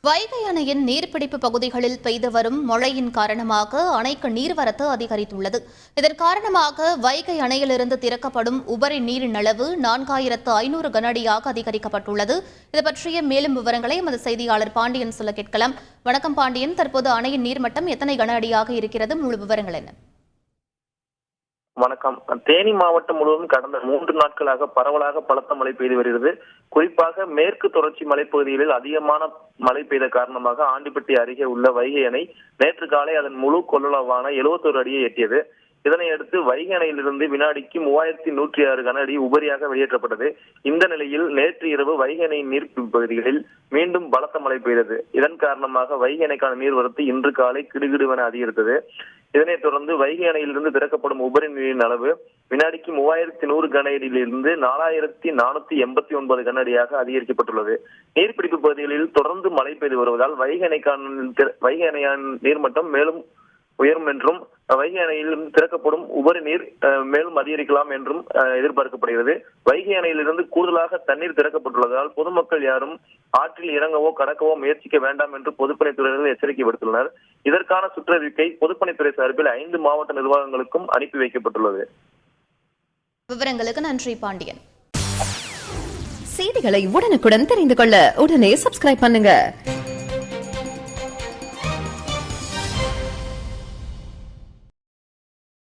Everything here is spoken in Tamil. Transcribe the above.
வைகை அணையின் நீர்பிடிப்பு பகுதிகளில் பெய்து வரும் மழையின் காரணமாக அணைக்கு நீர்வரத்து அதிகரித்துள்ளது. இதன் காரணமாக வைகை அணையிலிருந்து திறக்கப்படும் உபரி நீரின் அளவு 4500 கனஅடியாக அதிகரிக்கப்பட்டுள்ளது. இது பற்றிய மேலும் விவரங்களை எமது செய்தியாளர் பாண்டியன் சொல்ல கேட்கலாம். வணக்கம் பாண்டியன், தற்போது அணையின் நீர்மட்டம் எத்தனை கனஅடியாக இருக்கிறது? முழு விவரங்கள் என்ன? வணக்கம். தேனி மாவட்டம் முழுவதும் கடந்த 3 நாட்களாக பரவலாக பலத்த மழை பெய்து வருகிறது. குறிப்பாக மேற்கு தொடர்ச்சி மலைப்பகுதிகளில் அதிகமான மழை பெய்த காரணமாக ஆண்டிப்பட்டி அருகே உள்ள வைகை அணை நேற்று காலை அதன் முழு கொள்ளளவான 71 அடியை எட்டியது. இதனையடுத்து வைகை அணையிலிருந்து வினாடிக்கு 3106 கன அடி உபரியாக வெளியேற்றப்பட்டது. இந்த நிலையில் நேற்று இரவு வைகை அணையின் நீர்பிடிப்பு பகுதிகளில் மீண்டும் பலத்த மழை பெய்தது. இதன் காரணமாக வைகை அணைக்கான நீர்வரத்து இன்று காலை கிடுகிடுவென அதிகரித்தது. இதனைத் தொடர்ந்து வைகை அணையிலிருந்து திறக்கப்படும் உபரி நீரின் அளவு வினாடிக்கு 3100 கன அடியிலிருந்து 4489 கன அடியாக அதிகரிக்கப்பட்டுள்ளது. நீர்பிடிப்பு பகுதிகளில் தொடர்ந்து மழை பெய்து வருவதால் வைகை அணையான நீர்மட்டம் மேலும் உயரும் என்றும் வைகை அணையிலிருந்து திறக்கப்படும் உபரி நீர் மேலும் அதிகரிக்கலாம் என்றும் எதிர்பார்க்கப்படுகிறது. வைகை அணையிலிருந்து கூடுதலாக தண்ணீர் திறக்கப்பட்டுள்ளதால் பொதுமக்கள் யாரும் ஆற்றில் இறங்கவோ கடக்கவோ முயற்சிக்க வேண்டாம் என்று பொதுப்பணித்துறையினர் எச்சரிக்கை விடுத்துள்ளனர். இதற்கான சுற்றறிக்கை பொதுப்பணித்துறை சார்பில் 5 மாவட்ட நிர்வாகங்களுக்கும் அனுப்பி வைக்கப்பட்டுள்ளது. விவரங்களுக்கு நன்றி பாண்டியன். செய்திகளை உடனுக்குடன் தெரிந்து கொள்ள உடனே சப்ஸ்கிரைப் பண்ணுங்க.